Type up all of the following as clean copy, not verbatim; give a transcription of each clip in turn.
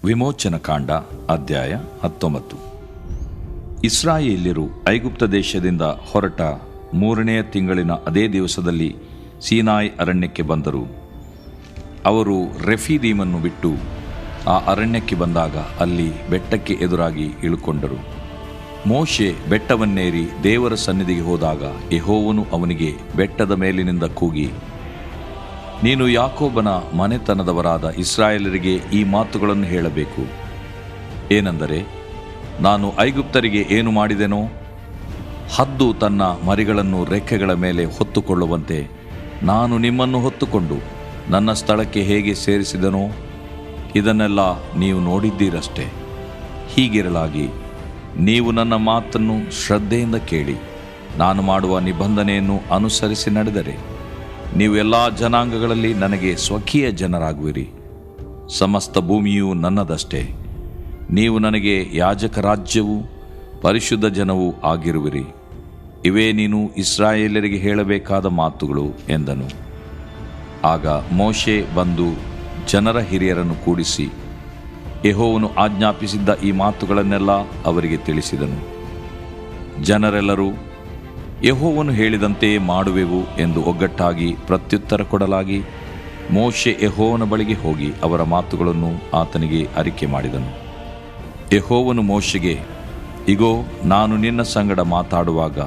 ವಿಮೋಚನಕಾಂಡ ಅಧ್ಯಾಯ 19. ಇಸ್ರಾಯೇಲ್ಯರು ಐಗುಪ್ತ ದೇಶದಿಂದ ಹೊರಟ 3ನೇ ತಿಂಗಳಿನ ಅದೇ ದಿವಸದಲ್ಲಿ ಸೀನಾಯಿ ಅರಣ್ಯಕ್ಕೆ ಬಂದರು. ಅವರು ರೆಫೀದೀಮನ್ನು ಬಿಟ್ಟು ಆ ಅರಣ್ಯಕ್ಕೆ ಬಂದಾಗ ಅಲ್ಲಿ ಬೆಟ್ಟಕ್ಕೆ ಎದುರಾಗಿ ಇಳುಕೊಂಡರು. ಮೋಶೆ ಬೆಟ್ಟವನ್ನೇರಿ ದೇವರ ಸನ್ನಿಧಿಗೆ ಹೋದಾಗ ಯೆಹೋವನು ಅವನಿಗೆ ಬೆಟ್ಟದ ಮೇಲಿನಿಂದ ಕೂಗಿ, ನೀನು ಯಾಕೋಬನ ಮನೆತನದವರಾದ ಇಸ್ರಾಯೇಲರಿಗೆ ಈ ಮಾತುಗಳನ್ನು ಹೇಳಬೇಕು. ಏನೆಂದರೆ, ನಾನು ಐಗುಪ್ತರಿಗೆ ಏನು ಮಾಡಿದೆನೋ, ಹದ್ದು ತನ್ನ ಮರಿಗಳನ್ನು ರೆಕ್ಕೆಗಳ ಮೇಲೆ ಹೊತ್ತುಕೊಳ್ಳುವಂತೆ ನಾನು ನಿಮ್ಮನ್ನು ಹೊತ್ತುಕೊಂಡು ನನ್ನ ಸ್ಥಳಕ್ಕೆ ಹೇಗೆ ಸೇರಿಸಿದನೋ, ಇದನ್ನೆಲ್ಲ ನೀವು ನೋಡಿದ್ದೀರಷ್ಟೇ. ಹೀಗಿರಲಾಗಿ ನೀವು ನನ್ನ ಮಾತನ್ನು ಶ್ರದ್ಧೆಯಿಂದ ಕೇಳಿ ನಾನು ಮಾಡುವ ನಿಬಂಧನೆಯನ್ನು ಅನುಸರಿಸಿ ನಡೆದರೆ ನೀವು ಎಲ್ಲ ಜನಾಂಗಗಳಲ್ಲಿ ನನಗೆ ಸ್ವಕೀಯ ಜನರಾಗುವಿರಿ. ಸಮಸ್ತ ಭೂಮಿಯೂ ನನ್ನದಷ್ಟೇ. ನೀವು ನನಗೆ ಯಾಜಕ ರಾಜ್ಯವೂ ಪರಿಶುದ್ಧ ಜನವೂ ಆಗಿರುವಿರಿ. ಇವೇ ನೀನು ಇಸ್ರಾಯೇಲರಿಗೆ ಹೇಳಬೇಕಾದ ಮಾತುಗಳು ಎಂದನು. ಆಗ ಮೋಶೆ ಬಂದು ಜನರ ಹಿರಿಯರನ್ನು ಕೂಡಿಸಿ ಯೆಹೋವನು ಆಜ್ಞಾಪಿಸಿದ್ದ ಈ ಮಾತುಗಳನ್ನೆಲ್ಲ ಅವರಿಗೆ ತಿಳಿಸಿದನು. ಜನರೆಲ್ಲರೂ ಯೆಹೋವನು ಹೇಳಿದಂತೆಯೇ ಮಾಡುವೆವು ಎಂದು ಒಗ್ಗಟ್ಟಾಗಿ ಪ್ರತ್ಯುತ್ತರ ಕೊಡಲಾಗಿ ಮೋಶೆ ಯೆಹೋವನ ಬಳಿಗೆ ಹೋಗಿ ಅವರ ಮಾತುಗಳನ್ನು ಆತನಿಗೆ ಅರಿಕೆ ಮಾಡಿದನು. ಯೆಹೋವನು ಮೋಶೆಗೆ, ಇಗೋ, ನಾನು ನಿನ್ನ ಸಂಗಡ ಮಾತಾಡುವಾಗ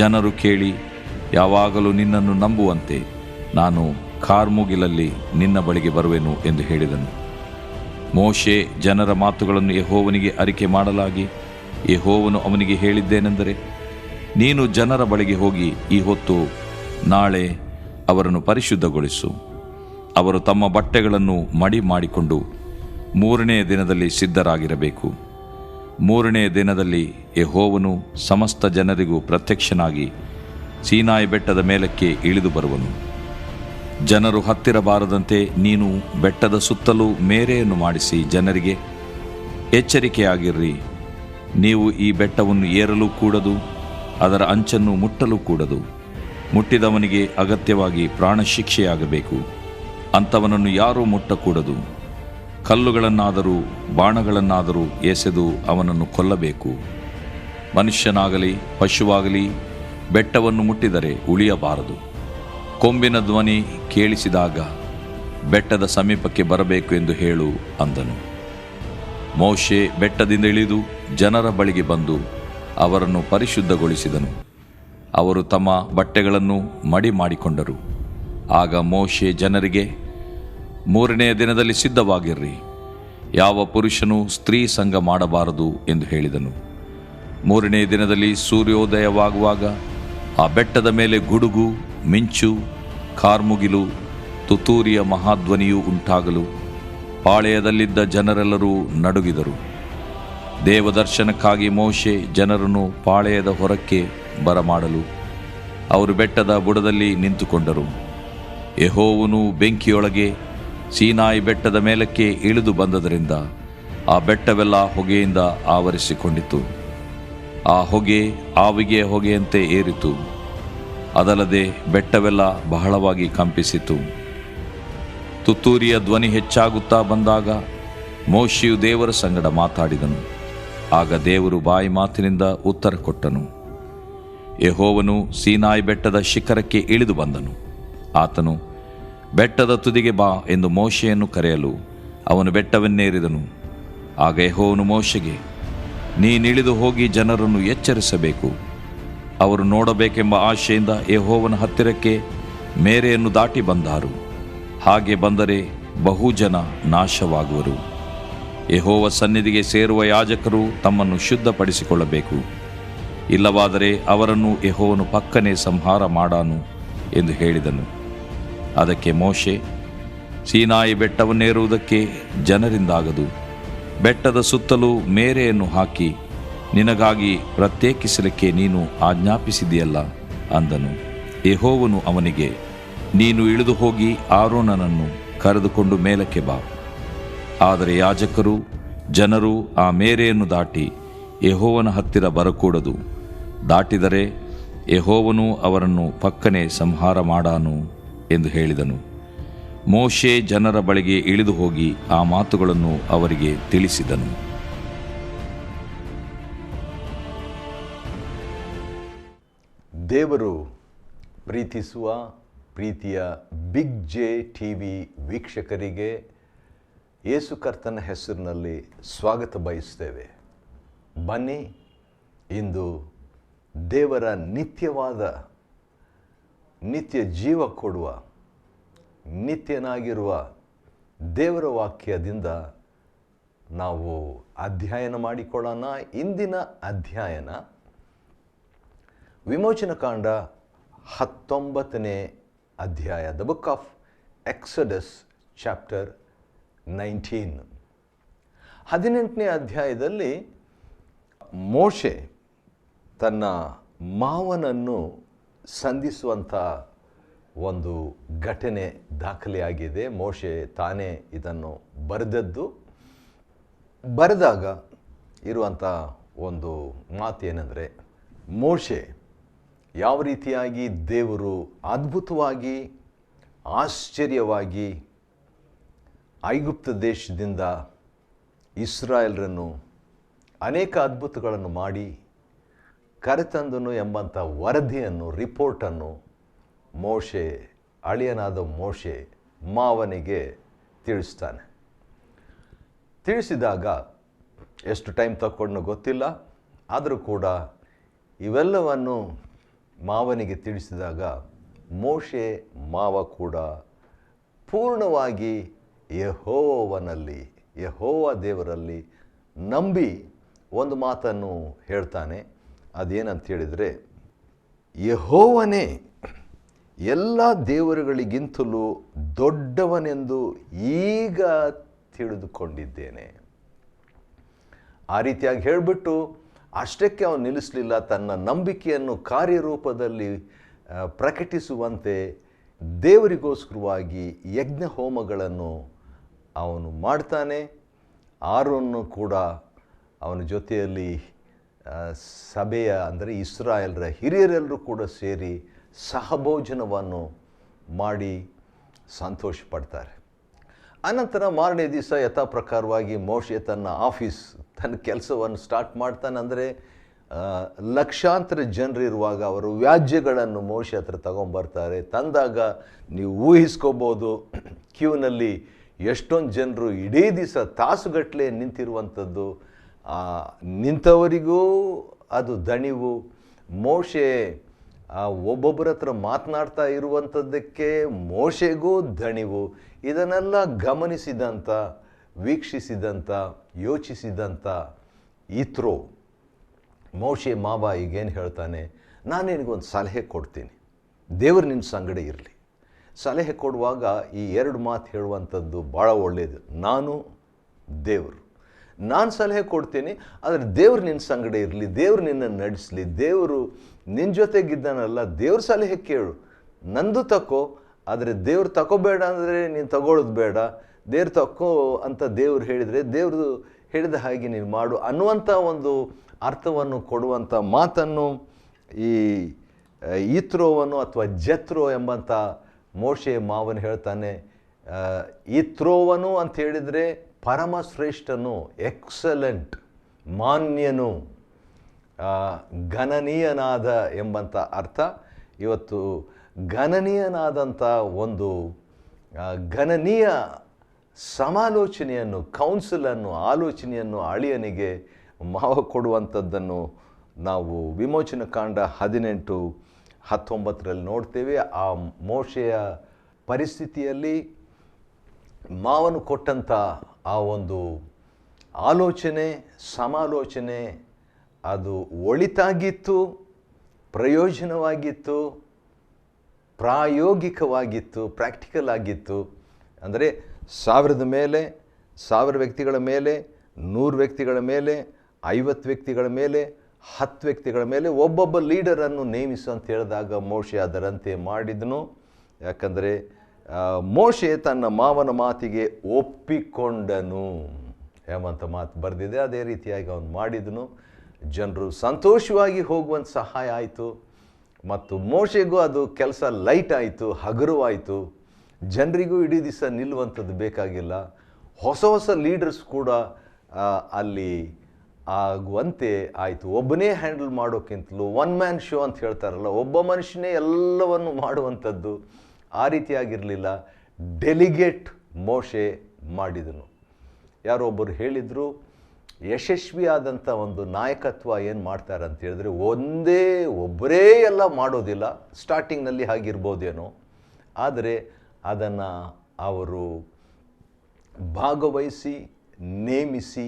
ಜನರು ಕೇಳಿ ಯಾವಾಗಲೂ ನಿನ್ನನ್ನು ನಂಬುವಂತೆ ನಾನು ಕಾರ್ಮುಗಿಲಲ್ಲಿ ನಿನ್ನ ಬಳಿಗೆ ಬರುವೆನು ಎಂದು ಹೇಳಿದನು. ಮೋಶೆ ಜನರ ಮಾತುಗಳನ್ನು ಯೆಹೋವನಿಗೆ ಅರಿಕೆ ಮಾಡಲಾಗಿ ಯೆಹೋವನು ಅವನಿಗೆ ಹೇಳಿದ್ದೇನೆಂದರೆ, ನೀನು ಜನರ ಬಳಿಗೆ ಹೋಗಿ ಈ ಹೊತ್ತು ನಾಳೆ ಅವರನ್ನು ಪರಿಶುದ್ಧಗೊಳಿಸು. ಅವರು ತಮ್ಮ ಬಟ್ಟೆಗಳನ್ನು ಮಡಿ ಮಾಡಿಕೊಂಡು 3ನೇ ದಿನದಲ್ಲಿ ಸಿದ್ಧರಾಗಿರಬೇಕು. 3ನೇ ದಿನದಲ್ಲಿ ಯೆಹೋವನು ಸಮಸ್ತ ಜನರಿಗೂ ಪ್ರತ್ಯಕ್ಷನಾಗಿ ಸೀನಾಯಿ ಬೆಟ್ಟದ ಮೇಲಕ್ಕೆ ಇಳಿದು ಬರುವನು. ಜನರು ಹತ್ತಿರಬಾರದಂತೆ ನೀನು ಬೆಟ್ಟದ ಸುತ್ತಲೂ ಮೇರೆಯನ್ನು ಮಾಡಿಸಿ ಜನರಿಗೆ, ಎಚ್ಚರಿಕೆಯಾಗಿರ್ರಿ, ನೀವು ಈ ಬೆಟ್ಟವನ್ನು ಏರಲು ಕೂಡದು, ಅದರ ಅಂಚನ್ನು ಮುಟ್ಟಲು ಕೂಡದು. ಮುಟ್ಟಿದವನಿಗೆ ಅಗತ್ಯವಾಗಿ ಪ್ರಾಣಶಿಕ್ಷೆಯಾಗಬೇಕು. ಅಂಥವನನ್ನು ಯಾರೂ ಮುಟ್ಟಕೂಡದು. ಕಲ್ಲುಗಳನ್ನಾದರೂ ಬಾಣಗಳನ್ನಾದರೂ ಎಸೆದು ಅವನನ್ನು ಕೊಲ್ಲಬೇಕು. ಮನುಷ್ಯನಾಗಲಿ ಪಶುವಾಗಲಿ ಬೆಟ್ಟವನ್ನು ಮುಟ್ಟಿದರೆ ಉಳಿಯಬಾರದು. ಕೊಂಬಿನ ಧ್ವನಿ ಕೇಳಿಸಿದಾಗ ಬೆಟ್ಟದ ಸಮೀಪಕ್ಕೆ ಬರಬೇಕು ಎಂದು ಹೇಳು ಅಂದನು. ಮೋಶೆ ಬೆಟ್ಟದಿಂದ ಇಳಿದು ಜನರ ಬಳಿಗೆ ಬಂದು ಅವರನ್ನು ಪರಿಶುದ್ಧಗೊಳಿಸಿದನು. ಅವರು ತಮ್ಮ ಬಟ್ಟೆಗಳನ್ನು ಮಡಿ ಮಾಡಿಕೊಂಡರು. ಆಗ ಮೋಶೆ ಜನರಿಗೆ, 3ನೇ ದಿನದಲ್ಲಿ ಸಿದ್ಧವಾಗಿರ್ರಿ, ಯಾವ ಪುರುಷನು ಸ್ತ್ರೀ ಸಂಗ ಮಾಡಬಾರದು ಎಂದು ಹೇಳಿದನು. 3ನೇ ದಿನದಲ್ಲಿ ಸೂರ್ಯೋದಯವಾಗುವಾಗ ಆ ಬೆಟ್ಟದ ಮೇಲೆ ಗುಡುಗು, ಮಿಂಚು, ಕಾರ್ಮುಗಿಲು, ತುತ್ತೂರಿಯ ಮಹಾಧ್ವನಿಯೂ ಉಂಟಾಗಲು ಪಾಳೆಯದಲ್ಲಿದ್ದ ಜನರೆಲ್ಲರೂ ನಡುಗಿದರು. ದೇವದರ್ಶನಕ್ಕಾಗಿ ಮೋಶೆ ಜನರನ್ನು ಪಾಳೆಯದ ಹೊರಕ್ಕೆ ಬರಮಾಡಲು ಅವರು ಬೆಟ್ಟದ ಬುಡದಲ್ಲಿ ನಿಂತುಕೊಂಡರು. ಯೆಹೋವನು ಬೆಂಕಿಯೊಳಗೆ ಸೀನಾಯಿ ಬೆಟ್ಟದ ಮೇಲಕ್ಕೆ ಇಳಿದು ಬಂದದರಿಂದ ಆ ಬೆಟ್ಟವೆಲ್ಲ ಹೊಗೆಯಿಂದ ಆವರಿಸಿಕೊಂಡಿತು. ಆ ಹೊಗೆ ಆವಿಗೆ ಹೊಗೆಯಂತೆ ಏರಿತು. ಅದಲ್ಲದೆ ಬೆಟ್ಟವೆಲ್ಲ ಬಹಳವಾಗಿ ಕಂಪಿಸಿತು. ತುತ್ತೂರಿಯ ಧ್ವನಿ ಹೆಚ್ಚಾಗುತ್ತಾ ಬಂದಾಗ ಮೋಶೆಯು ದೇವರ ಸಂಗಡ ಮಾತಾಡಿದನು. ಆಗ ದೇವರು ಬಾಯಿ ಮಾತಿನಿಂದ ಉತ್ತರ ಕೊಟ್ಟನು. ಯೆಹೋವನು ಸೀನಾಯಿ ಬೆಟ್ಟದ ಶಿಖರಕ್ಕೆ ಇಳಿದು ಬಂದನು. ಆತನು, ಬೆಟ್ಟದ ತುದಿಗೆ ಬಾ ಎಂದು ಮೋಶೆಯನ್ನು ಕರೆಯಲು ಅವನು ಬೆಟ್ಟವನ್ನೇರಿದನು. ಆಗ ಯೆಹೋವನು ಮೋಶೆಗೆ, ನೀನಿಳಿದು ಹೋಗಿ ಜನರನ್ನು ಎಚ್ಚರಿಸಬೇಕು. ಅವರು ನೋಡಬೇಕೆಂಬ ಆಶೆಯಿಂದ ಯೆಹೋವನ ಹತ್ತಿರಕ್ಕೆ ಮೇರೆಯನ್ನು ದಾಟಿ ಬಂದಾರು. ಹಾಗೆ ಬಂದರೆ ಬಹುಜನ ನಾಶವಾಗುವರು. ಯೆಹೋವ ಸನ್ನಿಧಿಗೆ ಸೇರುವ ಯಾಜಕರು ತಮ್ಮನ್ನು ಶುದ್ಧಪಡಿಸಿಕೊಳ್ಳಬೇಕು. ಇಲ್ಲವಾದರೆ ಅವರನ್ನು ಯೆಹೋವನು ಪಕ್ಕನೆ ಸಂಹಾರ ಮಾಡಾನು ಎಂದು ಹೇಳಿದನು. ಅದಕ್ಕೆ ಮೋಶೆ, ಸೀನಾಯಿ ಬೆಟ್ಟವನ್ನೇರುವುದಕ್ಕೆ ಜನರಿಂದಾಗದು. ಬೆಟ್ಟದ ಸುತ್ತಲೂ ಮೇರೆಯನ್ನು ಹಾಕಿ ನಿನಗಾಗಿ ಪ್ರತ್ಯೇಕಿಸಲಿಕ್ಕೆ ನೀನು ಆಜ್ಞಾಪಿಸಿದೆಯಲ್ಲ ಅಂದನು. ಯೆಹೋವನು ಅವನಿಗೆ, ನೀನು ಇಳಿದು ಹೋಗಿ ಆರೋನನನ್ನು ಕರೆದುಕೊಂಡು ಮೇಲಕ್ಕೆ ಬಾ. ಆದರೆ ಯಾಜಕರು ಜನರು ಆ ಮೇರೆಯನ್ನು ದಾಟಿ ಯೆಹೋವನ ಹತ್ತಿರ ಬರಕೂಡದು. ದಾಟಿದರೆ ಯೆಹೋವನು ಅವರನ್ನು ಪಕ್ಕನೆ ಸಂಹಾರ ಮಾಡಾನು ಎಂದು ಹೇಳಿದನು. ಮೋಶೆ ಜನರ ಬಳಿಗೆ ಇಳಿದು ಹೋಗಿ ಆ ಮಾತುಗಳನ್ನು ಅವರಿಗೆ ತಿಳಿಸಿದನು. ದೇವರು ಪ್ರೀತಿಸುವ ಪ್ರೀತಿಯ ಬಿಗ್ ಜೆ ಟಿವಿ ವೀಕ್ಷಕರಿಗೆ ಯೇಸು ಕರ್ತನ ಹೆಸರಿನಲ್ಲಿ ಸ್ವಾಗತ ಬಯಸ್ತೇವೆ. ಬನ್ನಿ, ಇಂದು ದೇವರ ನಿತ್ಯವಾದ, ನಿತ್ಯ ಜೀವ ಕೊಡುವ, ನಿತ್ಯನಾಗಿರುವ ದೇವರ ವಾಕ್ಯದಿಂದ ನಾವು ಅಧ್ಯಯನ ಮಾಡಿಕೊಳ್ಳೋಣ. ಇಂದಿನ ಅಧ್ಯಯನ ವಿಮೋಚನಕಾಂಡ 19ನೇ ಅಧ್ಯಾಯ, the book of Exodus chapter 19. 18ನೇ ಅಧ್ಯಾಯದಲ್ಲಿ ಮೋಶೆ ತನ್ನ ಮಾವನನ್ನು ಸಂಧಿಸುವಂಥ ಒಂದು ಘಟನೆ ದಾಖಲೆಯಾಗಿದೆ. ಮೋಶೆ ತಾನೇ ಇದನ್ನು ಬರೆದಾಗ ಇರುವಂಥ ಒಂದು ಮಾತೇನೆಂದರೆ, ಮೋಶೆ ಯಾವ ರೀತಿಯಾಗಿ ದೇವರು ಅದ್ಭುತವಾಗಿ, ಆಶ್ಚರ್ಯವಾಗಿ ಐಗುಪ್ತ ದೇಶದಿಂದ ಇಸ್ರಾಯೇಲರನ್ನು ಅನೇಕ ಅದ್ಭುತಗಳನ್ನು ಮಾಡಿ ಕರೆತಂದನು ಎಂಬಂಥ ವರದಿಯನ್ನು, ರಿಪೋರ್ಟನ್ನು ಮೋಶೆ, ಅಳಿಯನಾದ ಮೋಶೆ ಮಾವನಿಗೆ ತಿಳಿಸ್ತಾನೆ. ತಿಳಿಸಿದಾಗ ಎಷ್ಟು ಟೈಮ್ ತಗೊಂಡು ಗೊತ್ತಿಲ್ಲ, ಆದರೂ ಕೂಡ ಇವೆಲ್ಲವನ್ನು ಮಾವನಿಗೆ ತಿಳಿಸಿದಾಗ ಮೋಶೆ ಮಾವ ಕೂಡ ಪೂರ್ಣವಾಗಿ ಯೆಹೋವ ದೇವರಲ್ಲಿ ನಂಬಿ ಒಂದು ಮಾತನ್ನು ಹೇಳ್ತಾನೆ. ಅದೇನಂತ ಹೇಳಿದರೆ, ಯೆಹೋವನೇ ಎಲ್ಲ ದೇವರುಗಳಿಗಿಂತಲೂ ದೊಡ್ಡವನೆಂದು ಈಗ ತಿಳಿದುಕೊಂಡಿದ್ದೇನೆ. ಆ ರೀತಿಯಾಗಿ ಹೇಳಿಬಿಟ್ಟು ಅಷ್ಟಕ್ಕೆ ಅವನು ನಿಲ್ಲಿಸಲಿಲ್ಲ. ತನ್ನ ನಂಬಿಕೆಯನ್ನು ಕಾರ್ಯರೂಪದಲ್ಲಿ ಪ್ರಕಟಿಸುವಂತೆ ದೇವರಿಗೋಸ್ಕರವಾಗಿ ಯಜ್ಞ ಹೋಮಗಳನ್ನು ಅವನು ಮಾಡ್ತಾನೆ. ಆರೋನನ್ನು ಕೂಡ ಅವನ ಜೊತೆಯಲ್ಲಿ ಸಭೆಯ, ಅಂದರೆ ಇಸ್ರಾಯೇಲರ ಹಿರಿಯರೆಲ್ಲರೂ ಕೂಡ ಸೇರಿ ಸಹಭೋಜನವನ್ನು ಮಾಡಿ ಸಂತೋಷ ಪಡ್ತಾರೆ. ಅನಂತರ ಮಾರನೇ ದಿವಸ ಯಥಾ ಪ್ರಕಾರವಾಗಿ ಮೋಶೆ ತನ್ನ ಕೆಲಸವನ್ನು ಸ್ಟಾರ್ಟ್ ಮಾಡ್ತಾನೆ. ಅಂದರೆ ಲಕ್ಷಾಂತರ ಜನರಿರುವಾಗ ಅವರು ವ್ಯಾಜ್ಯಗಳನ್ನು ಮೋಶೆ ಹತ್ರ ತಗೊಂಬರ್ತಾರೆ. ತಂದಾಗ ನೀವು ಊಹಿಸ್ಕೋಬೋದು, ಕ್ಯೂನಲ್ಲಿ ಎಷ್ಟೊಂದು ಜನರು ಇಡೀ ದಿವಸ ತಾಸುಗಟ್ಟಲೆ ನಿಂತಿರುವಂಥದ್ದು. ನಿಂತವರಿಗೂ ಅದು ದಣಿವು. ಮೋಶೆ ಒಬ್ಬೊಬ್ಬರ ಹತ್ರ ಮಾತನಾಡ್ತಾ ಇರುವಂಥದ್ದಕ್ಕೆ ಮೋಶೆಗೂ ದಣಿವು. ಇದನ್ನೆಲ್ಲ ಗಮನಿಸಿದಂಥ, ವೀಕ್ಷಿಸಿದಂಥ, ಯೋಚಿಸಿದಂಥ ಇತ್ರೋ ಮೋಶೆ ಮಾವ ಈಗೇನು ಹೇಳ್ತಾನೆ, ನಾನು ನಿನಗೊಂದು ಸಲಹೆ ಕೊಡ್ತೀನಿ, ದೇವರು ನಿನ್ನ ಸಂಗಡ ಇರಲಿ. ಸಲಹೆ ಕೊಡುವಾಗ ಈ 2 ಮಾತು ಹೇಳುವಂಥದ್ದು ಭಾಳ ಒಳ್ಳೆಯದು. ನಾನು ಸಲಹೆ ಕೊಡ್ತೀನಿ, ಆದರೆ ದೇವ್ರು ನಿನ್ನ ಸಂಗಡ ಇರಲಿ, ದೇವ್ರು ನಿನ್ನನ್ನು ನಡೆಸಲಿ, ದೇವರು ನಿನ್ನ ಜೊತೆಗಿದ್ದಾನಲ್ಲ, ದೇವ್ರ ಸಲಹೆ ಕೇಳು. ನಂದು ತಕೋ, ಆದರೆ ದೇವ್ರು ತಗೋಬೇಡ ಅಂದರೆ ನೀನು ತಗೊಳ್ಳೋದು ಬೇಡ. ದೇವ್ರು ತಕ್ಕೋ ಅಂತ ದೇವ್ರು ಹೇಳಿದರೆ ದೇವ್ರದು ಹೇಳಿದ ಹಾಗೆ ನೀನು ಮಾಡು ಅನ್ನುವಂಥ ಒಂದು ಅರ್ಥವನ್ನು ಕೊಡುವಂಥ ಮಾತನ್ನು ಈ ಇತ್ರೋವನ್ನು ಅಥವಾ ಜತ್ರೋ ಎಂಬಂಥ ಮೋಶೆ ಮಾವನು ಹೇಳ್ತಾನೆ. ಇತ್ರೋವನು ಅಂತ ಹೇಳಿದರೆ ಪರಮಶ್ರೇಷ್ಠನು, ಎಕ್ಸಲೆಂಟ್, ಮಾನ್ಯನು, ಗಣನೀಯನಾದ ಎಂಬಂಥ ಅರ್ಥ. ಇವತ್ತು ಗಣನೀಯನಾದಂಥ ಒಂದು ಗಣನೀಯ ಸಮಾಲೋಚನೆಯನ್ನು, ಕೌನ್ಸಿಲನ್ನು, ಆಲೋಚನೆಯನ್ನು ಅಳಿಯನಿಗೆ ಮಾವ ಕೊಡುವಂಥದ್ದನ್ನು ನಾವು ವಿಮೋಚನಕಾಂಡ 18-19 ನೋಡ್ತೇವೆ. ಆ ಮೋಶೆಯ ಪರಿಸ್ಥಿತಿಯಲ್ಲಿ ಮಾವನು ಕೊಟ್ಟಂಥ ಆ ಒಂದು ಆಲೋಚನೆ, ಸಮಾಲೋಚನೆ ಅದು ಒಳಿತಾಗಿತ್ತು, ಪ್ರಯೋಜನವಾಗಿತ್ತು, ಪ್ರಾಯೋಗಿಕವಾಗಿತ್ತು, ಪ್ರಾಕ್ಟಿಕಲ್ ಆಗಿತ್ತು. ಅಂದರೆ 1000 ಮೇಲೆ, 1000 ವ್ಯಕ್ತಿಗಳ ಮೇಲೆ, 100 ವ್ಯಕ್ತಿಗಳ ಮೇಲೆ, 50 ವ್ಯಕ್ತಿಗಳ ಮೇಲೆ, 10 ವ್ಯಕ್ತಿಗಳ ಮೇಲೆ ಒಬ್ಬೊಬ್ಬ ಲೀಡರನ್ನು ನೇಮಿಸು ಅಂತ ಹೇಳಿದಾಗ ಮೋಶೆ ಅದರಂತೆ ಮಾಡಿದನು. ಯಾಕಂದರೆ ಮೋಶೆ ತನ್ನ ಮಾವನ ಮಾತಿಗೆ ಒಪ್ಪಿಕೊಂಡನು ಎಂಬಂಥ ಮಾತು ಬರೆದಿದೆ. ಅದೇ ರೀತಿಯಾಗಿ ಅವನು ಮಾಡಿದನು. ಜನರು ಸಂತೋಷವಾಗಿ ಹೋಗುವಂಥ ಸಹಾಯ ಆಯಿತು. ಮತ್ತು ಮೋಶೆಗೂ ಅದು ಕೆಲಸ ಲೈಟ್ ಆಯಿತು, ಹಗುರವಾಯಿತು. ಜನರಿಗೂ ಇಡೀ ದಿವಸ ನಿಲ್ಲುವಂಥದ್ದು ಬೇಕಾಗಿಲ್ಲ. ಹೊಸ ಹೊಸ ಲೀಡರ್ಸ್ ಕೂಡ ಅಲ್ಲಿ ಆಗುವಂತೆ ಆಯಿತು. ಒಬ್ಬನೇ ಹ್ಯಾಂಡಲ್ ಮಾಡೋಕ್ಕಿಂತಲೂ ಒನ್ ಮ್ಯಾನ್ ಶೋ ಅಂತ ಹೇಳ್ತಾರಲ್ಲ, ಒಬ್ಬ ಮನುಷ್ಯನೇ ಎಲ್ಲವನ್ನು ಮಾಡುವಂಥದ್ದು ಆ ರೀತಿಯಾಗಿರಲಿಲ್ಲ. ಡೆಲಿಗೇಟ್ ಮೋಶೆ ಮಾಡಿದನು. ಯಾರೋ ಒಬ್ಬರು ಹೇಳಿದರು, ಯಶಸ್ವಿಯಾದಂಥ ಒಂದು ನಾಯಕತ್ವ ಏನು ಮಾಡ್ತಾರೆ ಅಂತ ಹೇಳಿದ್ರೆ ಒಬ್ಬರೇ ಎಲ್ಲ ಮಾಡೋದಿಲ್ಲ. ಸ್ಟಾರ್ಟಿಂಗ್ನಲ್ಲಿ ಹಾಗಿರ್ಬೋದೇನೋ, ಆದರೆ ಅದನ್ನು ಅವರು ಭಾಗವಹಿಸಿ ನೇಮಿಸಿ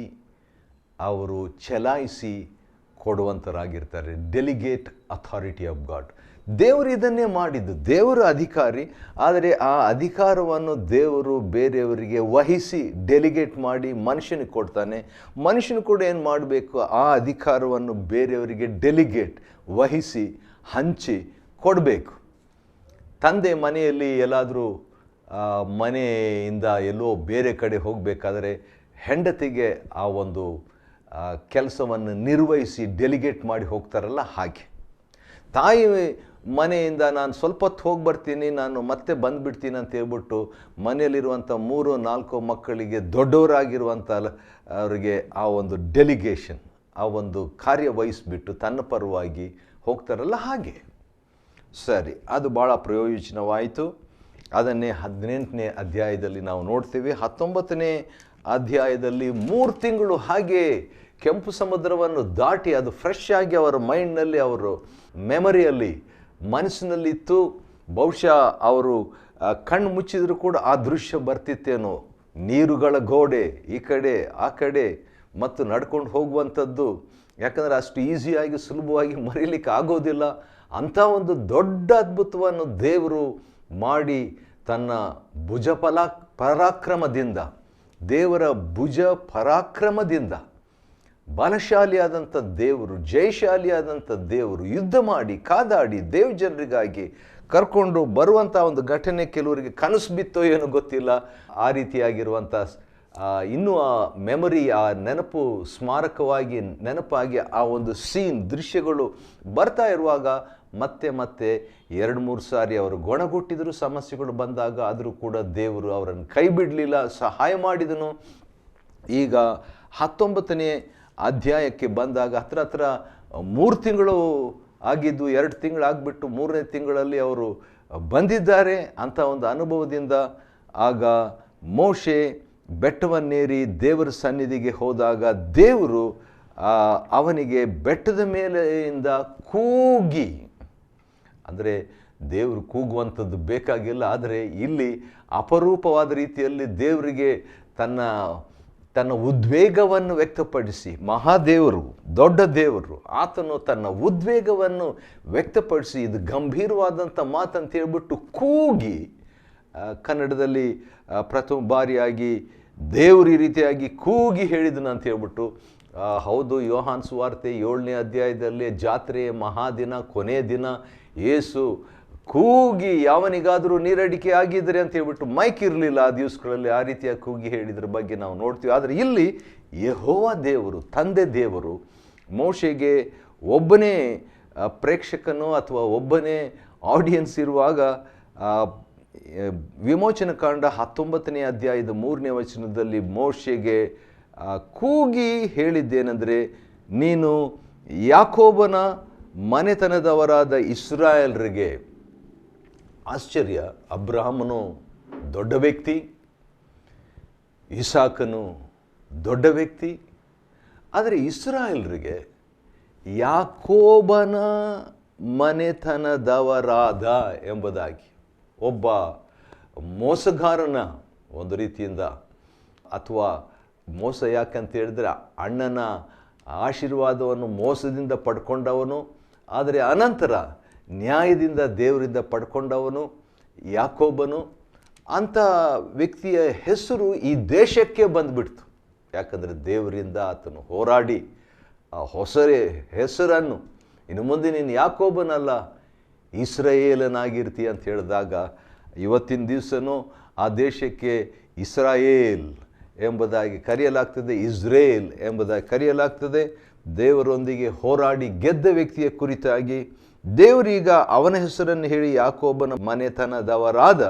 ಅವರು ಚಲಾಯಿಸಿ ಕೊಡುವಂಥರಾಗಿರ್ತಾರೆ. Delegate authority of God. ದೇವರು ಇದನ್ನೇ ಮಾಡಿದ್ದು, ದೇವರು ಅಧಿಕಾರಿ. ಆದರೆ ಆ ಅಧಿಕಾರವನ್ನು ದೇವರು ಬೇರೆಯವರಿಗೆ ವಹಿಸಿ ಡೆಲಿಗೇಟ್ ಮಾಡಿ ಮನುಷ್ಯನಿಗೆ ಕೊಡ್ತಾನೆ. ಮನುಷ್ಯನು ಕೂಡ ಏನು ಮಾಡಬೇಕು, ಆ ಅಧಿಕಾರವನ್ನು ಬೇರೆಯವರಿಗೆ ಡೆಲಿಗೇಟ್ ವಹಿಸಿ ಹಂಚಿ ಕೊಡಬೇಕು. ತಂದೆ ಮನೆಯಲ್ಲಿ ಎಲ್ಲಾದರೂ ಮನೆಯಿಂದ ಎಲ್ಲೋ ಬೇರೆ ಕಡೆ ಹೋಗಬೇಕಾದ್ರೆ ಹೆಂಡತಿಗೆ ಆ ಒಂದು ಕೆಲಸವನ್ನು ನಿರ್ವಹಿಸಿ ಡೆಲಿಗೇಟ್ ಮಾಡಿ ಹೋಗ್ತಾರಲ್ಲ, ಹಾಗೆ ತಾಯಿ ಮನೆಯಿಂದ ನಾನು ಸ್ವಲ್ಪ ಹೊತ್ತು ಹೋಗಿ ಬರ್ತೀನಿ, ನಾನು ಮತ್ತೆ ಬಂದುಬಿಡ್ತೀನಿ ಅಂತ ಹೇಳ್ಬಿಟ್ಟು ಮನೆಯಲ್ಲಿರುವಂಥ 3-4 ಮಕ್ಕಳಿಗೆ ದೊಡ್ಡವರಾಗಿರುವಂಥ ಅವರಿಗೆ ಆ ಒಂದು ಡೆಲಿಗೇಷನ್, ಆ ಒಂದು ಕಾರ್ಯ ವಹಿಸ್ಬಿಟ್ಟು ತನ್ನ ಪರವಾಗಿ ಹೋಗ್ತಾರಲ್ಲ, ಹಾಗೆ. ಸರಿ, ಅದು ಭಾಳ ಪ್ರಯೋಜನವಾಯಿತು. ಅದನ್ನೇ 18ನೇ ಅಧ್ಯಾಯದಲ್ಲಿ ನಾವು ನೋಡ್ತೀವಿ. 19ನೇ ಅಧ್ಯಾಯದಲ್ಲಿ 3 ತಿಂಗಳು ಹಾಗೆ ಕೆಂಪು ಸಮುದ್ರವನ್ನು ದಾಟಿ ಅದು ಫ್ರೆಶ್ ಆಗಿ ಅವರ ಮೈಂಡ್ನಲ್ಲಿ, ಅವರು ಮೆಮರಿಯಲ್ಲಿ, ಮನಸ್ಸಿನಲ್ಲಿತ್ತು. ಬಹುಶಃ ಅವರು ಕಣ್ಣು ಮುಚ್ಚಿದರೂ ಕೂಡ ಆ ದೃಶ್ಯ ಬರ್ತಿತ್ತೇನೋ. ನೀರುಗಳ ಗೋಡೆ ಈ ಕಡೆ ಆ ಕಡೆ ಮತ್ತು ನಡ್ಕೊಂಡು ಹೋಗುವಂಥದ್ದು. ಯಾಕಂದರೆ ಅಷ್ಟು ಈಸಿಯಾಗಿ ಸುಲಭವಾಗಿ ಮರೀಲಿಕ್ಕೆ ಆಗೋದಿಲ್ಲ. ಅಂಥ ಒಂದು ದೊಡ್ಡ ಅದ್ಭುತವನ್ನು ದೇವರು ಮಾಡಿ ತನ್ನ ಪರಾಕ್ರಮದಿಂದ, ದೇವರ ಪರಾಕ್ರಮದಿಂದ ಬಲಶಾಲಿಯಾದಂಥ ದೇವರು, ಜಯಶಾಲಿಯಾದಂಥ ದೇವರು ಯುದ್ಧ ಮಾಡಿ ಕಾದಾಡಿ ದೇವ್ ಜನರಿಗಾಗಿ ಕರ್ಕೊಂಡು ಬರುವಂಥ ಒಂದು ಘಟನೆ ಕೆಲವರಿಗೆ ಕನಸು ಬಿತ್ತೋ ಏನೋ ಗೊತ್ತಿಲ್ಲ. ಆ ರೀತಿಯಾಗಿರುವಂಥ ಇನ್ನೂ ಆ ಮೆಮೊರಿ, ಆ ನೆನಪು ಸ್ಮಾರಕವಾಗಿ ನೆನಪಾಗಿ ಆ ಒಂದು ದೃಶ್ಯಗಳು ಬರ್ತಾ ಇರುವಾಗ ಮತ್ತೆ 2-3 ಸಾರಿ ಅವರು ಗೊಣಗುಟ್ಟಿದ್ರು. ಸಮಸ್ಯೆಗಳು ಬಂದಾಗ ಆದರೂ ಕೂಡ ದೇವರು ಅವರನ್ನು ಕೈ ಬಿಡಲಿಲ್ಲ, ಸಹಾಯ ಮಾಡಿದನು. ಈಗ 19ನೇ ಅಧ್ಯಾಯಕ್ಕೆ ಬಂದಾಗ ಹತ್ರ 3 ತಿಂಗಳು ಆಗಿದ್ದು 2 ತಿಂಗಳು ಆಗಿಬಿಟ್ಟು 3ನೇ ತಿಂಗಳಲ್ಲಿ ಅವರು ಬಂದಿದ್ದಾರೆ ಅಂತ ಒಂದು ಅನುಭವದಿಂದ. ಆಗ ಮೋಶೆ ಬೆಟ್ಟವನ್ನೇರಿ ದೇವರ ಸನ್ನಿಧಿಗೆ ಹೋದಾಗ ದೇವರು ಅವನಿಗೆ ಬೆಟ್ಟದ ಮೇಲೆಯಿಂದ ಕೂಗಿ, ಅಂದರೆ ದೇವರು ಕೂಗುವಂಥದ್ದು ಬೇಕಾಗಿಲ್ಲ, ಆದರೆ ಇಲ್ಲಿ ಅಪರೂಪವಾದ ರೀತಿಯಲ್ಲಿ ದೇವರಿಗೆ ತನ್ನ ಉದ್ವೇಗವನ್ನು ವ್ಯಕ್ತಪಡಿಸಿ, ಮಹಾದೇವರು, ದೊಡ್ಡ ದೇವರು, ಆತನು ತನ್ನ ಉದ್ವೇಗವನ್ನು ವ್ಯಕ್ತಪಡಿಸಿ ಇದು ಗಂಭೀರವಾದಂಥ ಮಾತಂತ ಹೇಳ್ಬಿಟ್ಟು ಕೂಗಿ, ಕನ್ನಡದಲ್ಲಿ ಪ್ರಥಮ ಬಾರಿಯಾಗಿ ದೇವರು ಈ ರೀತಿಯಾಗಿ ಕೂಗಿ ಹೇಳಿದನು ಅಂತ ಹೇಳ್ಬಿಟ್ಟು. ಹೌದು, ಯೋಹಾನ್ ಸುವಾರ್ತೆ 7ನೇ ಅಧ್ಯಾಯದಲ್ಲಿ ಜಾತ್ರೆಯ ಮಹಾದಿನ, ಕೊನೆಯ ದಿನ ಯೇಸು ಕೂಗಿ ಯಾವನಿಗಾದರೂ ನೀರಡಿಕೆ ಆಗಿದ್ರೆ ಅಂತ ಹೇಳ್ಬಿಟ್ಟು ಮೈಕ್ ಇರಲಿಲ್ಲ ಆ ದಿವಸಗಳಲ್ಲಿ. ಆ ರೀತಿಯಾಗಿ ಕೂಗಿ ಹೇಳಿದ್ರ ಬಗ್ಗೆ ನಾವು ನೋಡ್ತೀವಿ. ಆದರೆ ಇಲ್ಲಿ ಯೆಹೋವ ದೇವರು, ತಂದೆ ದೇವರು ಮೋಶೆಗೆ ಒಬ್ಬನೇ ಪ್ರೇಕ್ಷಕನು ಅಥವಾ ಒಬ್ಬನೇ ಆಡಿಯನ್ಸ್ ಇರುವಾಗ ವಿಮೋಚನ ಕಾಂಡ 19ನೇ ಅಧ್ಯಾಯದ 3ನೇ ವಚನದಲ್ಲಿ ಮೋಶೆಗೆ ಕೂಗಿ ಹೇಳಿದ್ದೇನೆಂದರೆ, ನೀನು ಯಾಕೋಬನ ಮನೆತನದವರಾದ ಇಸ್ರಾಯೇಲರಿಗೆ. ಆಶ್ಚರ್ಯ, ಅಬ್ರಹಾಮನು ದೊಡ್ಡ ವ್ಯಕ್ತಿ, ಇಸಾಕನು ದೊಡ್ಡ ವ್ಯಕ್ತಿ, ಆದರೆ ಇಸ್ರಾಯೇಲರಿಗೆ ಯಾಕೋಬನ ಮನೆತನದವರಾದ ಎಂಬುದಾಗಿ ಒಬ್ಬ ಮೋಸಗಾರನ ಒಂದು ರೀತಿಯಿಂದ, ಅಥವಾ ಮೋಸ ಯಾಕಂತ ಹೇಳಿದ್ರೆ ಅಣ್ಣನ ಆಶೀರ್ವಾದವನ್ನು ಮೋಸದಿಂದ ಪಡ್ಕೊಂಡವನು, ಆದರೆ ಅನಂತರ ನ್ಯಾಯದಿಂದ ದೇವರಿಂದ ಪಡ್ಕೊಂಡವನು ಯಾಕೋಬನು. ಅಂಥ ವ್ಯಕ್ತಿಯ ಹೆಸರು ಈ ದೇಶಕ್ಕೆ ಬಂದುಬಿಡ್ತು. ಯಾಕಂದರೆ ದೇವರಿಂದ ಆತನು ಹೋರಾಡಿ ಆ ಹೆಸರನ್ನು ಇನ್ನು ಮುಂದೆ ನೀನು ಯಾಕೋಬನಲ್ಲ ಇಸ್ರಾಯೇಲನಾಗಿರ್ತೀಯ ಅಂತ ಹೇಳಿದಾಗ, ಇವತ್ತಿನ ದಿವಸನೂ ಆ ದೇಶಕ್ಕೆ ಇಸ್ರಾಯೇಲ್ ಎಂಬುದಾಗಿ ಕರೆಯಲಾಗ್ತದೆ, ಇಸ್ರೇಲ್ ಎಂಬುದಾಗಿ ಕರೆಯಲಾಗ್ತದೆ. ದೇವರೊಂದಿಗೆ ಹೋರಾಡಿ ಗೆದ್ದ ವ್ಯಕ್ತಿಯ ಕುರಿತಾಗಿ ದೇವರೀಗ ಅವನ ಹೆಸರನ್ನು ಹೇಳಿ ಯಾಕೋಬನ ಮನೆತನದವರಾದ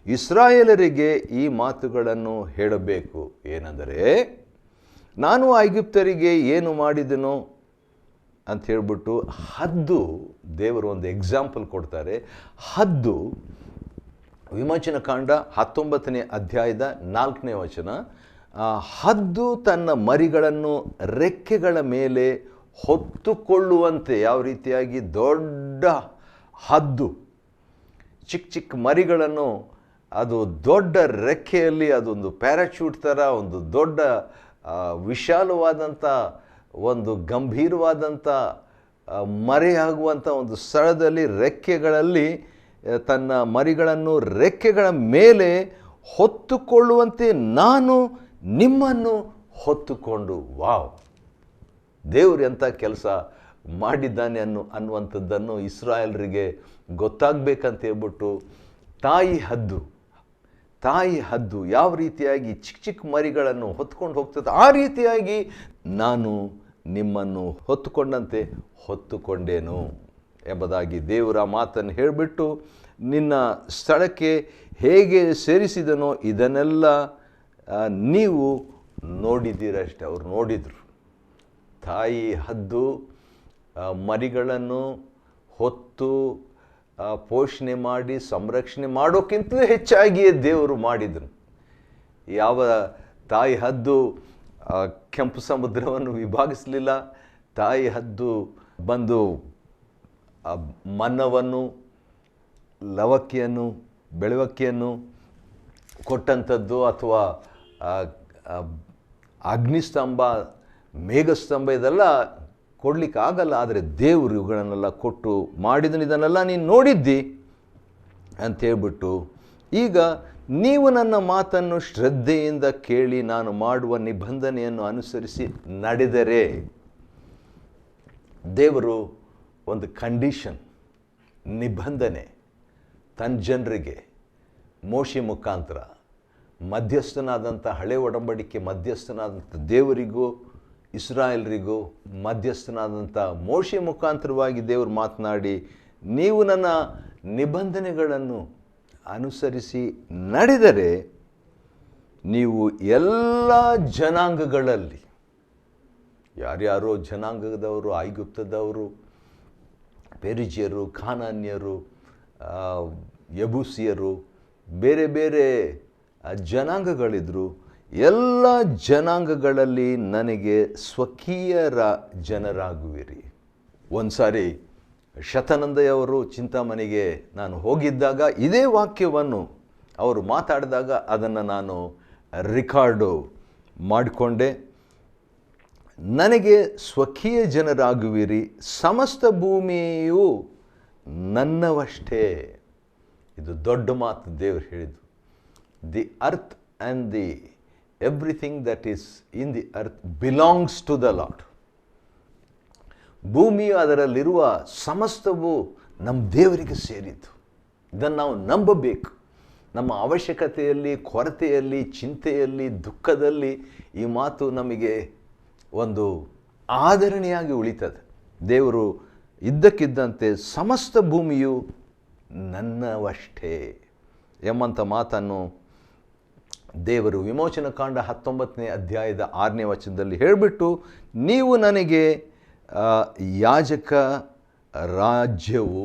ಇಸ್ರಾಯೇಲರಿಗೆ ಈ ಮಾತುಗಳನ್ನು ಹೇಳಬೇಕು. ಏನೆಂದರೆ, ನಾನು ಐಗುಪ್ತರಿಗೆ ಏನು ಮಾಡಿದೆನೋ ಅಂತ ಹೇಳ್ಬಿಟ್ಟು ಹದ್ದು, ದೇವರು ಒಂದು ಎಕ್ಸಾಂಪಲ್ ಕೊಡ್ತಾರೆ. ಹದ್ದು, ವಿಮೋಚನ ಕಾಂಡ 19ನೇ ಅಧ್ಯಾಯದ 4ನೇ ವಚನ. ಹದ್ದು ತನ್ನ ಮರಿಗಳನ್ನು ರೆಕ್ಕೆಗಳ ಮೇಲೆ ಹೊತ್ತುಕೊಳ್ಳುವಂತೆ, ಯಾವ ರೀತಿಯಾಗಿ ದೊಡ್ಡ ಹದ್ದು ಚಿಕ್ಕ ಚಿಕ್ಕ ಮರಿಗಳನ್ನು ಅದು ದೊಡ್ಡ ರೆಕ್ಕೆಯಲ್ಲಿ, ಅದೊಂದು ಪ್ಯಾರಾಚೂಟ್ ಥರ ಒಂದು ದೊಡ್ಡ ವಿಶಾಲವಾದಂಥ ಒಂದು ಗಂಭೀರವಾದಂಥ ಮರೆಯಾಗುವಂಥ ಒಂದು ಸ್ಥಳದಲ್ಲಿ ರೆಕ್ಕೆಗಳಲ್ಲಿ ತನ್ನ ಮರಿಗಳನ್ನು ರೆಕ್ಕೆಗಳ ಮೇಲೆ ಹೊತ್ತುಕೊಳ್ಳುವಂತೆ ನಾನು ನಿಮ್ಮನ್ನು ಹೊತ್ತುಕೊಂಡು. ವಾವ್, ದೇವರು ಎಂಥ ಕೆಲಸ ಮಾಡಿದ್ದಾನೆ ಅನ್ನುವಂಥದ್ದನ್ನು ಇಸ್ರಾಯೇಲರಿಗೆ ಗೊತ್ತಾಗಬೇಕಂತ ಹೇಳ್ಬಿಟ್ಟು ತಾಯಿ ಹದ್ದು ಯಾವ ರೀತಿಯಾಗಿ ಚಿಕ್ಕ ಚಿಕ್ಕ ಮರಿಗಳನ್ನು ಹೊತ್ಕೊಂಡು ಹೋಗ್ತದೆ, ಆ ರೀತಿಯಾಗಿ ನಾನು ನಿಮ್ಮನ್ನು ಹೊತ್ತುಕೊಂಡಂತೆ ಹೊತ್ತುಕೊಂಡೇನು ಎಂಬುದಾಗಿ ದೇವರ ಮಾತನ್ನು ಹೇಳಿಬಿಟ್ಟು, ನಿನ್ನ ಸ್ಥಳಕ್ಕೆ ಹೇಗೆ ಸೇರಿಸಿದನೋ ಇದನ್ನೆಲ್ಲ ನೀವು ನೋಡಿದ್ದೀರಷ್ಟೆ. ಅವರು ನೋಡಿದರು. ತಾಯಿ ಹದ್ದು ಮರಿಗಳನ್ನು ಹೊತ್ತು ಪೋಷಣೆ ಮಾಡಿ ಸಂರಕ್ಷಣೆ ಮಾಡೋಕ್ಕಿಂತಲೂ ಹೆಚ್ಚಾಗಿಯೇ ದೇವರು ಮಾಡಿದನು. ಯಾವ ತಾಯಿ ಹದ್ದು ಕೆಂಪು ಸಮುದ್ರವನ್ನು ವಿಭಾಗಿಸಲಿಲ್ಲ. ತಾಯಿ ಹದ್ದು ಬಂದು ಮನ್ನವನ್ನು, ಲವಕ್ಕಿಯನ್ನು, ಬೆಳವಕ್ಕಿಯನ್ನು ಕೊಟ್ಟಂಥದ್ದು, ಅಥವಾ ಅಗ್ನಿಸ್ತಂಭ, ಮೇಘಸ್ತಂಭ ಇದೆಲ್ಲ ಕೊಡಲಿಕ್ಕೆ ಆಗಲ್ಲ. ಆದರೆ ದೇವರು ಇವುಗಳನ್ನೆಲ್ಲ ಕೊಟ್ಟು ಮಾಡಿದನು. ಇದನ್ನೆಲ್ಲ ನೀನು ನೋಡಿದ್ದಿ ಅಂತ ಹೇಳ್ಬಿಟ್ಟು, ಈಗ ನೀವು ನನ್ನ ಮಾತನ್ನು ಶ್ರದ್ಧೆಯಿಂದ ಕೇಳಿ ನಾನು ಮಾಡುವ ನಿಬಂಧನೆಯನ್ನು ಅನುಸರಿಸಿ ನಡೆದರೆ, ದೇವರು ಒಂದು ಕಂಡೀಷನ್, ನಿಬಂಧನೆ ತನ್ನ ಜನರಿಗೆ ಮೋಶೆ ಮುಖಾಂತರ ಮಧ್ಯಸ್ಥನಾದಂಥ ಹಳೆ ಒಡಂಬಡಿಕೆ ಮಧ್ಯಸ್ಥನಾದಂಥ ದೇವರಿಗೂ ಇಸ್ರಾಯೇಲರಿಗೂ ಮಧ್ಯಸ್ಥನಾದಂಥ ಮೋಶೆ ಮುಖಾಂತರವಾಗಿ ದೇವರು ಮಾತನಾಡಿ, ನೀವು ನನ್ನ ನಿಬಂಧನೆಗಳನ್ನು ಅನುಸರಿಸಿ ನಡೆದರೆ ನೀವು ಎಲ್ಲ ಜನಾಂಗಗಳಲ್ಲಿ, ಯಾರ್ಯಾರೋ ಜನಾಂಗದವರು, ಐಗುಪ್ತದವರು, ಪೆರಿಜಿಯರು, ಕಾನಾನ್ಯರು, ಯಬೂಸಿಯರು, ಬೇರೆ ಬೇರೆ ಜನಾಂಗಗಳಿದ್ರು, ಎಲ್ಲ ಜನಾಂಗಗಳಲ್ಲಿ ನನಗೆ ಸ್ವಕೀಯರ ಜನರಾಗುವಿರಿ. ಒಂದು ಸಾರಿ ಶತಾನಂದಯವರು ಚಿಂತಾಮಣಿಗೆ ನಾನು ಹೋಗಿದ್ದಾಗ ಇದೇ ವಾಕ್ಯವನ್ನು ಅವರು ಮಾತಾಡಿದಾಗ ಅದನ್ನು ನಾನು ರೆಕಾರ್ಡು ಮಾಡಿಕೊಂಡೆ. ನನಗೆ ಸ್ವಕೀಯ ಜನರಾಗುವಿರಿ, ಸಮಸ್ತ ಭೂಮಿಯು ನನ್ನವಷ್ಟೇ. ಇದು ದೊಡ್ಡ ಮಾತು ದೇವರು ಹೇಳಿದ್ದು. The earth and the everything that is in the earth belongs to the Lord. ಭೂಮಿಯು ಅದರಲ್ಲಿರುವ ಸಮಸ್ತವು ನಮ್ಮ ದೇವರಿಗೆ ಸೇರಿದ್ದು. ಇದನ್ನು ನಾವು ನಂಬಬೇಕು. ನಮ್ಮ ಅವಶ್ಯಕತೆಯಲ್ಲಿ, ಕೊರತೆಯಲ್ಲಿ, ಚಿಂತೆಯಲ್ಲಿ, ದುಃಖದಲ್ಲಿ ಈ ಮಾತು ನಮಗೆ ಒಂದು ಆದರಣೆಯಾಗಿ ಉಳಿತದೆ. ದೇವರು ಇದ್ದಕ್ಕಿದ್ದಂತೆ ಸಮಸ್ತ ಭೂಮಿಯು ನನ್ನವಷ್ಟೇ ಎಂಬಂಥ ಮಾತನ್ನು ದೇವರು ವಿಮೋಚನ ಕಾಂಡ 19ನೇ ಅಧ್ಯಾಯದ 6ನೇ ವಚನದಲ್ಲಿ ಹೇಳಿಬಿಟ್ಟು, ನೀವು ನನಗೆ ಯಾಜಕ ರಾಜ್ಯವು,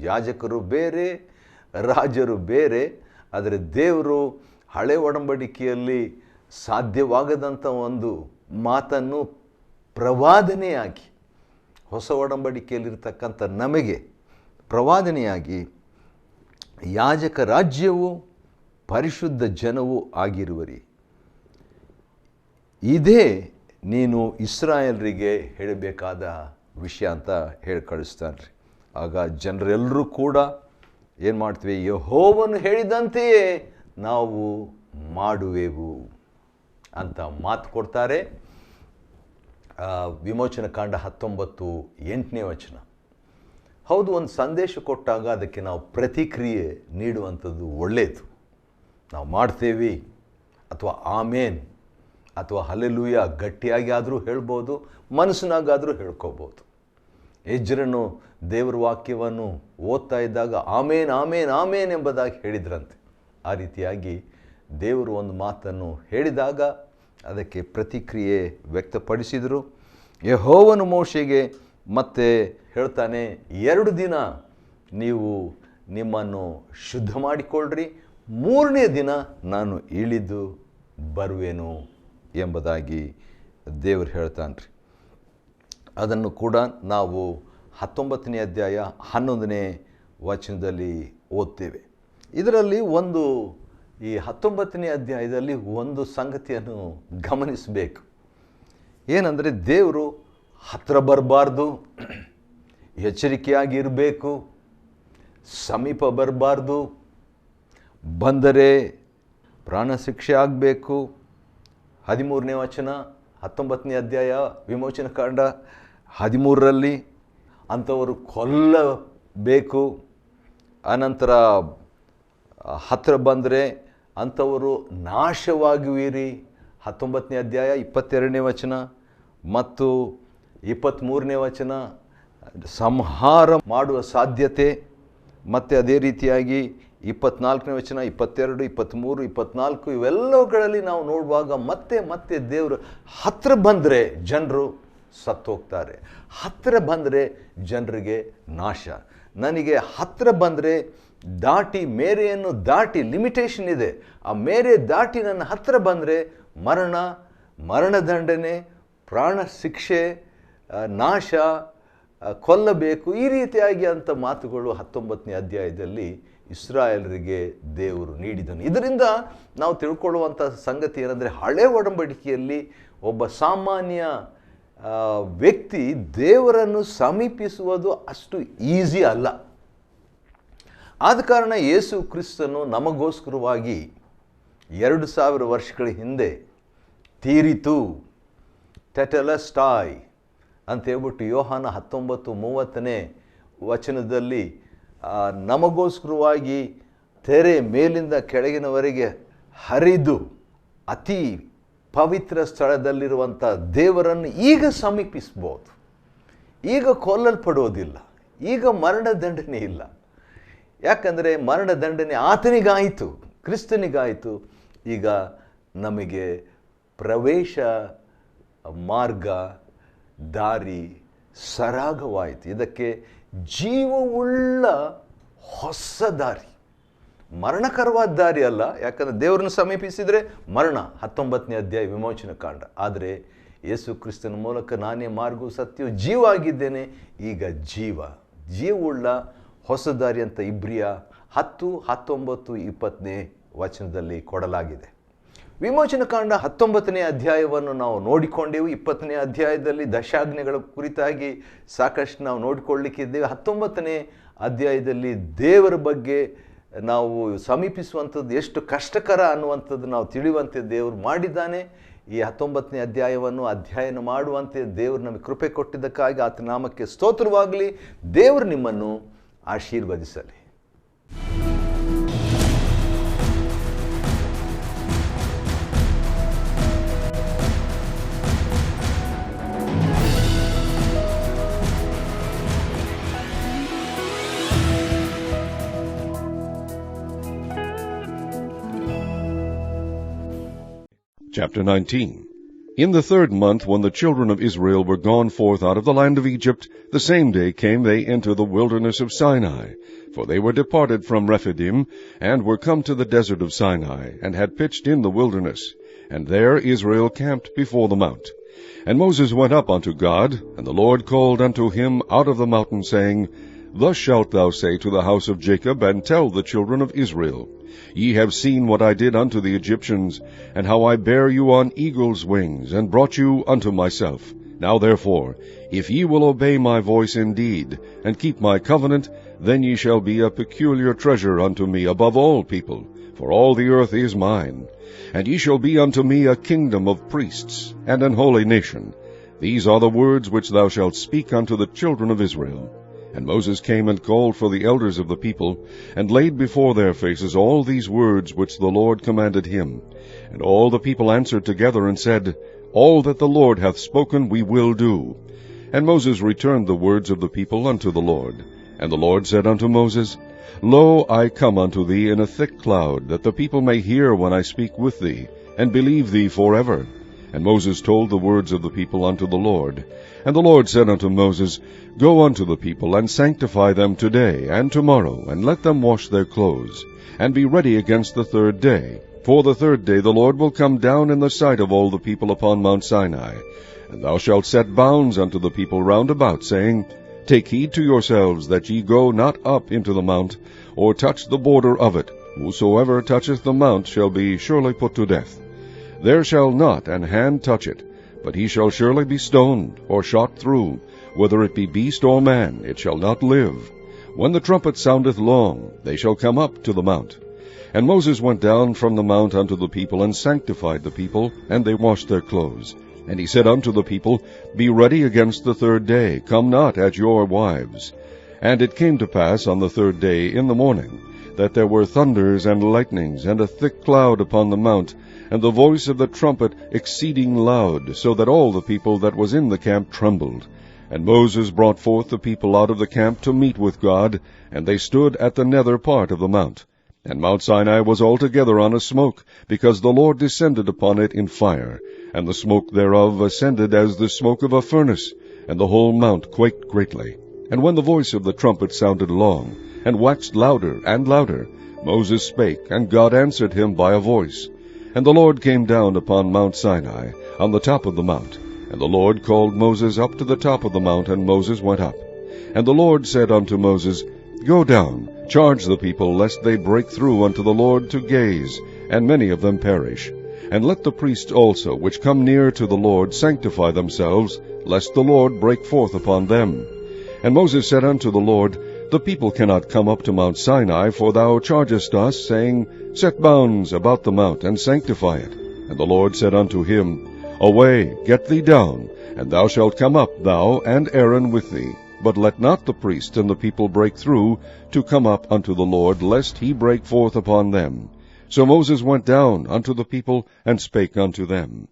ಯಾಜಕರು ಬೇರೆ, ರಾಜರು ಬೇರೆ. ಆದರೆ ದೇವರು ಹಳೆ ಒಡಂಬಡಿಕೆಯಲ್ಲಿ ಸಾಧ್ಯವಾಗದಂಥ ಒಂದು ಮಾತನ್ನು ಪ್ರವಾದನೆಯಾಗಿ, ಹೊಸ ಒಡಂಬಡಿಕೆಯಲ್ಲಿರ್ತಕ್ಕಂಥ ನಮಗೆ ಪ್ರವಾದನೆಯಾಗಿ, ಯಾಜಕ ರಾಜ್ಯವು ಪರಿಶುದ್ಧ ಜನವೂ ಆಗಿರುವರಿ, ಇದೇ ನೀನು ಇಸ್ರಾಯೇಲರಿಗೆ ಹೇಳಬೇಕಾದ ವಿಷಯ ಅಂತ ಹೇಳಿ ಕಳಿಸ್ತಾನೆ ರೀ. ಆಗ ಜನರೆಲ್ಲರೂ ಕೂಡ ಏನು ಮಾಡ್ತೀವಿ, ಯೆಹೋವನು ಹೇಳಿದಂತೆಯೇ ನಾವು ಮಾಡುವೆವು ಅಂತ ಮಾತು ಕೊಡ್ತಾರೆ. ವಿಮೋಚನ ಕಾಂಡ 19:8ನೇ ವಚನ. ಹೌದು, ಒಂದು ಸಂದೇಶ ಕೊಟ್ಟಾಗ ಅದಕ್ಕೆ ನಾವು ಪ್ರತಿಕ್ರಿಯೆ ನೀಡುವಂಥದ್ದು ಒಳ್ಳೆಯದು. ನಾವು ಮಾಡ್ತೇವೆ ಅಥವಾ ಆಮೇನ್ ಅಥವಾ ಹಲ್ಲೆಲೂಯ ಗಟ್ಟಿಯಾಗಿ ಆದರೂ ಹೇಳ್ಬೋದು, ಮನಸ್ಸಿನಾಗಾದರೂ ಹೇಳ್ಕೋಬೋದು. ಎಜ್ರನು ದೇವರ ವಾಕ್ಯವನ್ನು ಓದ್ತಾ ಇದ್ದಾಗ ಆಮೇನ್ ಆಮೇನ್ ಆಮೇನ್ ಎಂಬುದಾಗಿ ಹೇಳಿದ್ರಂತೆ. ಆ ರೀತಿಯಾಗಿ ದೇವರು ಒಂದು ಮಾತನ್ನು ಹೇಳಿದಾಗ ಅದಕ್ಕೆ ಪ್ರತಿಕ್ರಿಯೆ ವ್ಯಕ್ತಪಡಿಸಿದರು. ಯೆಹೋವನು ಮೋಶೆಗೆ ಮತ್ತೆ ಹೇಳ್ತಾನೆ, 2 ದಿನ ನೀವು ನಿಮ್ಮನ್ನು ಶುದ್ಧ ಮಾಡಿಕೊಳ್ಳ್ರಿ, 3ನೇ ದಿನ ನಾನು ಇಳಿದು ಬರುವೆನು ಎಂಬುದಾಗಿ ದೇವರು ಹೇಳ್ತಾನೆ ರೀ. ಅದನ್ನು ಕೂಡ ನಾವು 19ನೇ ಅಧ್ಯಾಯ 11ನೇ ವಚನದಲ್ಲಿ ಓದ್ತೇವೆ. ಇದರಲ್ಲಿ ಈ 19ನೇ ಅಧ್ಯಾಯದಲ್ಲಿ ಒಂದು ಸಂಗತಿಯನ್ನು ಗಮನಿಸಬೇಕು. ಏನಂದರೆ ದೇವರು ಹತ್ತಿರ ಬರಬಾರ್ದು, ಎಚ್ಚರಿಕೆಯಾಗಿರಬೇಕು, ಸಮೀಪ ಬರಬಾರ್ದು, ಬಂದರೆ ಪ್ರಾಣ ಶಿಕ್ಷೆ ಆಗಬೇಕು. 13ನೇ ವಚನ 19ನೇ ಅಧ್ಯಾಯ ವಿಮೋಚನಕಾಂಡ 13ರಲ್ಲಿ ಅಂಥವರು ಕೊಲ್ಲಬೇಕು. ಅನಂತರ ಹತ್ತಿರ ಬಂದರೆ ಅಂಥವರು ನಾಶವಾಗುವಿರಿ. 19ನೇ ಅಧ್ಯಾಯ 22ನೇ ವಚನ ಮತ್ತು 23ನೇ ವಚನ ಸಂಹಾರ ಮಾಡುವ ಸಾಧ್ಯತೆ. ಮತ್ತು ಅದೇ ರೀತಿಯಾಗಿ 24ನೇ ವಚನ, 22, 23, 24 ಇವೆಲ್ಲವುಗಳಲ್ಲಿ ನಾವು ನೋಡುವಾಗ ಮತ್ತೆ ದೇವರು ಹತ್ತಿರ ಬಂದರೆ ಜನರು ಸತ್ತೋಗ್ತಾರೆ, ಹತ್ತಿರ ಬಂದರೆ ಜನರಿಗೆ ನಾಶ. ನನಗೆ ಹತ್ತಿರ ಬಂದರೆ ಮೇರೆಯನ್ನು ದಾಟಿ ಲಿಮಿಟೇಷನ್ ಇದೆ, ಆ ಮೇರೆ ದಾಟಿ ನನ್ನ ಹತ್ತಿರ ಬಂದರೆ ಮರಣದಂಡನೆ, ಪ್ರಾಣ ಶಿಕ್ಷೆ, ನಾಶ, ಕೊಲ್ಲಬೇಕು, ಈ ರೀತಿಯಾಗಿ ಅಂಥ ಮಾತುಗಳು 19ನೇ ಅಧ್ಯಾಯದಲ್ಲಿ ಇಸ್ರಾಯೇಲರಿಗೆ ದೇವರು ನೀಡಿದನು. ಇದರಿಂದ ನಾವು ತಿಳ್ಕೊಳ್ಳುವಂಥ ಸಂಗತಿ ಏನಂದರೆ, ಹಳೆ ಒಡಂಬಡಿಕೆಯಲ್ಲಿ ಒಬ್ಬ ಸಾಮಾನ್ಯ ವ್ಯಕ್ತಿ ದೇವರನ್ನು ಸಮೀಪಿಸುವುದು ಅಷ್ಟು ಈಸಿ ಅಲ್ಲ. ಆದ ಕಾರಣ ಯೇಸು ಕ್ರಿಸ್ತನು ನಮಗೋಸ್ಕರವಾಗಿ 2000 ವರ್ಷಗಳ ಹಿಂದೆ ತೀರಿತು, ಟೆಟೆಲಸ್ಟಾಯ್ ಅಂತ ಹೇಳ್ಬಿಟ್ಟು ಯೋಹಾನ 19:30ನೇ ವಚನದಲ್ಲಿ ನಮಗೋಸ್ಕರವಾಗಿ ತೆರೆ ಮೇಲಿಂದ ಕೆಳಗಿನವರೆಗೆ ಹರಿದು ಅತಿ ಪವಿತ್ರ ಸ್ಥಳದಲ್ಲಿರುವಂಥ ದೇವರನ್ನು ಈಗ ಸಮೀಪಿಸ್ಬೋದು. ಈಗ ಕೊಲ್ಲಲ್ಪಡೋದಿಲ್ಲ, ಈಗ ಮರಣದಂಡನೆ ಇಲ್ಲ. ಯಾಕಂದರೆ ಮರಣದಂಡನೆ ಆತನಿಗಾಯಿತು, ಕ್ರಿಸ್ತನಿಗಾಯಿತು. ಈಗ ನಮಗೆ ಪ್ರವೇಶ ಮಾರ್ಗ, ದಾರಿ ಸರಾಗವಾಯಿತು. ಇದಕ್ಕೆ ಜೀವವುಳ್ಳ ಹೊಸ ದಾರಿ, ಮರಣಕರವಾದ ದಾರಿ ಅಲ್ಲ. ಯಾಕಂದರೆ ದೇವರನ್ನು ಸಮೀಪಿಸಿದರೆ ಮರಣ, 19ನೇ ಅಧ್ಯಾಯ ವಿಮೋಚನಕಾಂಡ. ಆದರೆ ಯೇಸು ಕ್ರಿಸ್ತನ ಮೂಲಕ ನಾನೇ ಮಾರ್ಗವು ಸತ್ಯವು ಜೀವ ಆಗಿದ್ದೇನೆ. ಈಗ ಜೀವವುಳ್ಳ ಹೊಸ ದಾರಿ ಅಂತ ಇಬ್ರಿಯ 10, 19, 20ನೇ ವಚನದಲ್ಲಿ ಕೊಡಲಾಗಿದೆ. ವಿಮೋಚನಕಾಂಡ 19ನೇ ಅಧ್ಯಾಯವನ್ನು ನಾವು ನೋಡಿಕೊಂಡೆವು. 20ನೇ ಅಧ್ಯಾಯದಲ್ಲಿ ದಶಾಜ್ಞೆಗಳ ಕುರಿತಾಗಿ ಸಾಕಷ್ಟು ನಾವು ನೋಡಿಕೊಳ್ಳಲಿಕ್ಕಿದ್ದೇವೆ. 19ನೇ ಅಧ್ಯಾಯದಲ್ಲಿ ದೇವರ ಬಗ್ಗೆ ನಾವು ಸಮೀಪಿಸುವಂಥದ್ದು ಎಷ್ಟು ಕಷ್ಟಕರ ಅನ್ನುವಂಥದ್ದು ನಾವು ತಿಳಿಯುವಂತೆ ದೇವರು ಮಾಡಿದ್ದಾನೆ. ಈ 19ನೇ ಅಧ್ಯಾಯವನ್ನು ಅಧ್ಯಯನ ಮಾಡುವಂತೆ ದೇವರು ನಮಗೆ ಕೃಪೆ ಕೊಟ್ಟಿದ್ದಕ್ಕಾಗಿ ಆತನ ನಾಮಕ್ಕೆ ಸ್ತೋತ್ರವಾಗಲಿ. ದೇವರು ನಿಮ್ಮನ್ನು ಆಶೀರ್ವದಿಸಲಿ. Chapter 19. In the 3rd month, when the children of Israel were gone forth out of the land of Egypt, the same day came they into the wilderness of Sinai. For they were departed from Rephidim, and were come to the desert of Sinai, and had pitched in the wilderness. And there Israel camped before the mount. And Moses went up unto God, and the Lord called unto him out of the mountain, saying, Thus shalt thou say to the house of Jacob, and tell the children of Israel, Ye have seen what I did unto the Egyptians, and how I bare you on eagle's wings, and brought you unto myself. Now therefore, if ye will obey my voice indeed, and keep my covenant, then ye shall be a peculiar treasure unto me above all people, for all the earth is mine. And ye shall be unto me a kingdom of priests, and an holy nation. These are the words which thou shalt speak unto the children of Israel. And Moses came and called for the elders of the people, and laid before their faces all these words which the Lord commanded him. And all the people answered together and said, All that the Lord hath spoken we will do. And Moses returned the words of the people unto the Lord. And the Lord said unto Moses, Lo, I come unto thee in a thick cloud, that the people may hear when I speak with thee, and believe thee forever. And Moses told the words of the people unto the Lord. And the Lord said unto Moses, Go unto the people, and sanctify them today and tomorrow, and let them wash their clothes, and be ready against the third day. For the third day the Lord will come down in the sight of all the people upon Mount Sinai. And thou shalt set bounds unto the people round about, saying, Take heed to yourselves that ye go not up into the mount, or touch the border of it. Whosoever toucheth the mount shall be surely put to death. There shall not an hand touch it, but he shall surely be stoned, or shot through. Whether it be beast or man, it shall not live. When the trumpet soundeth long, they shall come up to the mount. And Moses went down from the mount unto the people, and sanctified the people, and they washed their clothes. And he said unto the people, Be ready against the third day, come not at your wives. And it came to pass on the third day in the morning, that there were thunders and lightnings, and a thick cloud upon the mount, and the voice of the trumpet exceeding loud, so that all the people that was in the camp trembled. And Moses brought forth the people out of the camp to meet with God, and they stood at the nether part of the mount. And Mount Sinai was altogether on a smoke, because the Lord descended upon it in fire, and the smoke thereof ascended as the smoke of a furnace, and the whole mount quaked greatly. And when the voice of the trumpet sounded long, and waxed louder and louder, Moses spake, and God answered him by a voice. And the Lord came down upon Mount Sinai, on the top of the mount. And the Lord called Moses up to the top of the mount, and Moses went up. And the Lord said unto Moses, Go down, charge the people, lest they break through unto the Lord to gaze, and many of them perish. And let the priests also, which come near to the Lord, sanctify themselves, lest the Lord break forth upon them. And Moses said unto the Lord, The people cannot come up to Mount Sinai, for thou chargest us, saying, Set bounds about the mount, and sanctify it. And the Lord said unto him, Away, get thee down, and thou shalt come up, thou and Aaron with thee. But let not the priests and the people break through to come up unto the Lord, lest he break forth upon them. So Moses went down unto the people, and spake unto them.